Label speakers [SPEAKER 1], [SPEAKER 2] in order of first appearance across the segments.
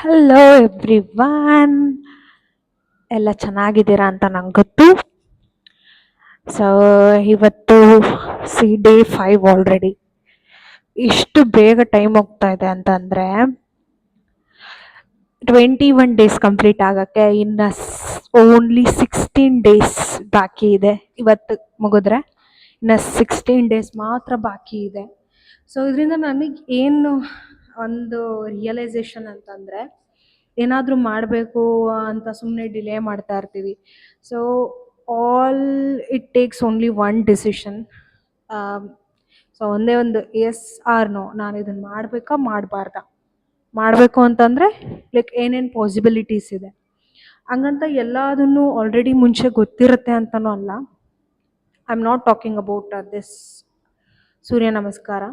[SPEAKER 1] Hello everyone, ಎಲ್ಲ ಚೆನ್ನಾಗಿದ್ದೀರಾ ಅಂತ ನಂಗೆ ಗೊತ್ತು. ಸೊ ಇವತ್ತು ಡೇ 5 ಆಲ್ರೆಡಿ. ಇಷ್ಟು ಬೇಗ ಟೈಮ್ ಹೋಗ್ತಾ ಇದೆ ಅಂತಂದರೆ 21 ಡೇಸ್ ಕಂಪ್ಲೀಟ್ ಆಗೋಕ್ಕೆ ಇನ್ನು ಓನ್ಲಿ 16 ಡೇಸ್ ಬಾಕಿ ಇದೆ. ಇವತ್ತು ಮುಗಿದ್ರೆ ಇನ್ನು 16 ಡೇಸ್ ಮಾತ್ರ ಬಾಕಿ ಇದೆ. ಸೊ ಇದರಿಂದ ನನಗೆ ಏನು ಒಂದು ರಿಯಲೈಸೇಷನ್ ಅಂತಂದರೆ, ಏನಾದರೂ ಮಾಡಬೇಕು ಅಂತ ಸುಮ್ಮನೆ ಡಿಲೇ ಮಾಡ್ತಾ ಇರ್ತೀವಿ. So all it takes only one decision. So ಒಂದೇ ಒಂದು ಎಸ್ ಆರ್ ನೋ, ನಾನು ಇದನ್ನು ಮಾಡಬೇಕಾ ಮಾಡಬಾರ್ದಾ. ಮಾಡಬೇಕು ಅಂತಂದರೆ ಲೈಕ್ ಏನೇನು ಪಾಸಿಬಿಲಿಟೀಸ್ ಇದೆ ಹಂಗಂತ ಎಲ್ಲದನ್ನು ಆಲ್ರೆಡಿ ಮುಂಚೆ ಗೊತ್ತಿರುತ್ತೆ ಅಂತನೂ ಅಲ್ಲ. I am not talking about this Surya namaskar.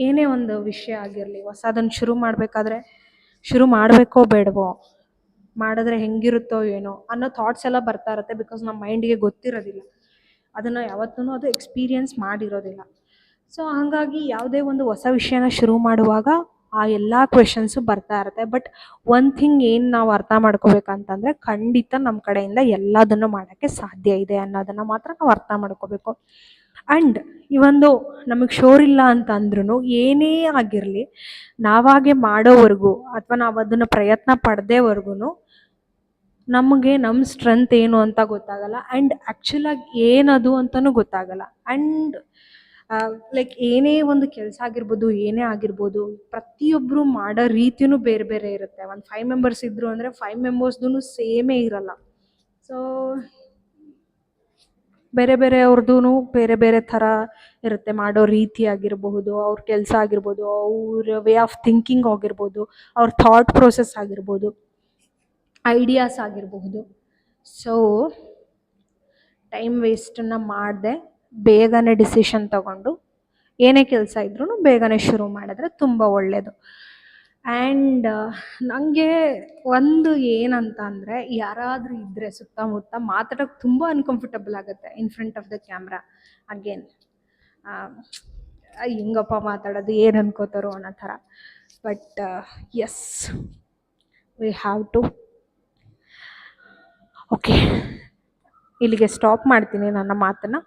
[SPEAKER 1] ಏನೇ ಒಂದು ವಿಷಯ ಆಗಿರಲಿ, ಹೊಸದನ್ನು ಶುರು ಮಾಡಬೇಕಾದ್ರೆ ಶುರು ಮಾಡಬೇಕೋ ಬೇಡವೋ, ಮಾಡಿದ್ರೆ ಹೆಂಗಿರುತ್ತೋ ಏನೋ ಅನ್ನೋ ಥಾಟ್ಸ್ ಎಲ್ಲ ಬರ್ತಾ ಇರುತ್ತೆ. ಬಿಕಾಸ್ ನಮ್ಮ ಮೈಂಡಿಗೆ ಗೊತ್ತಿರೋದಿಲ್ಲ, ಅದನ್ನು ಯಾವತ್ತೂ ಅದು ಎಕ್ಸ್ಪೀರಿಯನ್ಸ್ ಮಾಡಿರೋದಿಲ್ಲ. ಸೊ ಹಾಗಾಗಿ ಯಾವುದೇ ಒಂದು ಹೊಸ ವಿಷಯನ ಶುರು ಮಾಡುವಾಗ ಆ ಎಲ್ಲ ಕ್ವೆಶನ್ಸು ಬರ್ತಾ ಇರುತ್ತೆ. ಬಟ್ ಒನ್ ಥಿಂಗ್ ಏನು ನಾವು ಅರ್ಥ ಮಾಡ್ಕೋಬೇಕಂತಂದರೆ, ಖಂಡಿತ ನಮ್ಮ ಕಡೆಯಿಂದ ಎಲ್ಲದನ್ನು ಮಾಡೋಕ್ಕೆ ಸಾಧ್ಯ ಇದೆ ಅನ್ನೋದನ್ನು ಮಾತ್ರ ನಾವು ಅರ್ಥ ಮಾಡ್ಕೋಬೇಕು. ಆ್ಯಂಡ್ ಈ ಒಂದು ನಮಗೆ ಶೋರ್ ಇಲ್ಲ ಅಂತ ಅಂದ್ರೂ ಏನೇ ಆಗಿರಲಿ, ನಾವಾಗೆ ಮಾಡೋವರೆಗೂ ಅಥವಾ ನಾವು ಅದನ್ನು ಪ್ರಯತ್ನ ಪಡೆದೇವರೆಗೂ ನಮಗೆ ನಮ್ಮ ಸ್ಟ್ರೆಂತ್ ಏನು ಅಂತ ಗೊತ್ತಾಗಲ್ಲ. ಆ್ಯಂಡ್ ಆ್ಯಕ್ಚುಲಾಗಿ ಏನದು ಅಂತಲೂ ಗೊತ್ತಾಗಲ್ಲ. ಆ್ಯಂಡ್ ಲೈಕ್ ಏನೇ ಒಂದು ಕೆಲಸ ಆಗಿರ್ಬೋದು, ಏನೇ ಆಗಿರ್ಬೋದು, ಪ್ರತಿಯೊಬ್ಬರು ಮಾಡೋ ರೀತಿಯೂ ಬೇರೆ ಬೇರೆ ಇರುತ್ತೆ. ಒಂದು 5 ಮೆಂಬರ್ಸ್ ಇದ್ದರು ಅಂದರೆ 5 ಮೆಂಬರ್ಸ್ದು ಸೇಮೇ ಇರಲ್ಲ. ಸೊ ಬೇರೆ ಬೇರೆಯವ್ರದ್ದು ಬೇರೆ ಬೇರೆ ಥರ ಇರುತ್ತೆ. ಮಾಡೋ ರೀತಿ ಆಗಿರಬಹುದು, ಅವ್ರ ಕೆಲಸ ಆಗಿರ್ಬೋದು, ಅವ್ರ ವೇ ಆಫ್ ಥಿಂಕಿಂಗ್ ಆಗಿರ್ಬೋದು, ಅವ್ರ ಥಾಟ್ ಪ್ರೊಸೆಸ್ ಆಗಿರ್ಬೋದು, ಐಡಿಯಾಸ್ ಆಗಿರಬಹುದು. ಸೊ ಟೈಮ್ ವೇಸ್ಟನ್ನು ಮಾಡದೆ ಬೇಗನೆ ಡಿಸಿಷನ್ ತಗೊಂಡು ಏನೇ ಕೆಲಸ ಇದ್ರೂ ಬೇಗನೆ ಶುರು ಮಾಡಿದ್ರೆ ತುಂಬ ಒಳ್ಳೆಯದು. ಆ್ಯಂಡ್ ನನಗೆ ಒಂದು ಏನಂತ ಅಂದರೆ, ಯಾರಾದರೂ ಇದ್ದರೆ ಸುತ್ತಮುತ್ತ ಮಾತಾಡೋಕ್ಕೆ ತುಂಬ ಅನ್ಕಂಫರ್ಟಬಲ್ ಆಗುತ್ತೆ in front of the camera. Again ಹಿಂಗಪ್ಪ ಮಾತಾಡೋದು, ಏನು ಅನ್ಕೋತಾರೋ ಅನ್ನೋ ಥರ. But yes, we have to. Okay, ಇಲ್ಲಿಗೆ ಸ್ಟಾಪ್ ಮಾಡ್ತೀನಿ ನನ್ನ ಮಾತನ್ನು.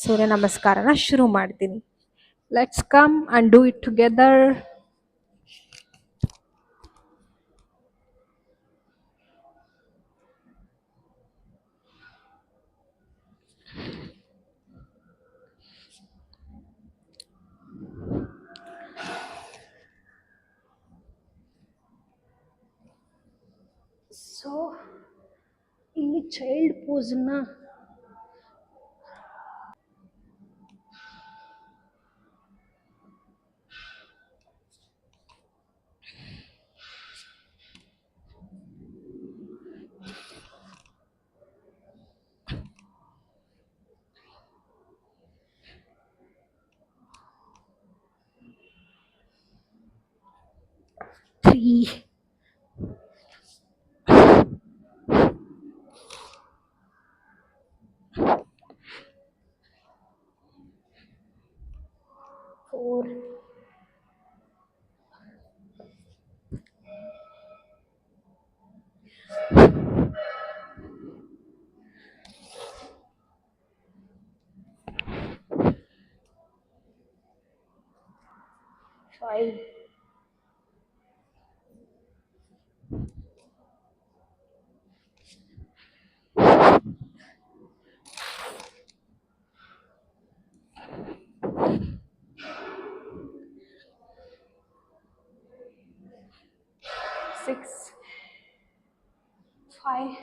[SPEAKER 1] ಸೂರ್ಯ ನಮಸ್ಕಾರನ ಶುರು ಮಾಡ್ತೀನಿ. Let's come and do it together. So ಇಲ್ಲಿ ಚೈಲ್ಡ್ ಪೋಸನ್ನು three, 4, 5, 6, 5.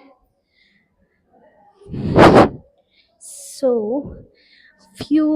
[SPEAKER 1] So few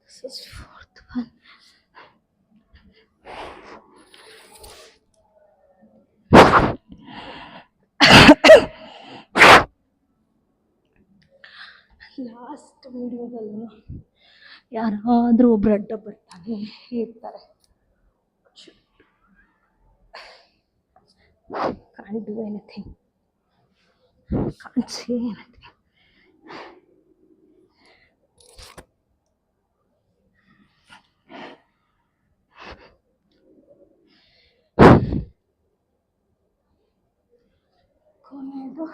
[SPEAKER 1] This is fourth one. Last ವಿಡಿಯೋದಲ್ಲೂ ಯಾರಾದರೂ ಒಬ್ರು ಅಡ್ಡ ಬರ್ತಾನೆ ಇರ್ತಾರೆ. Can't do anything. Can't say anything. ಕೊನೆಯದು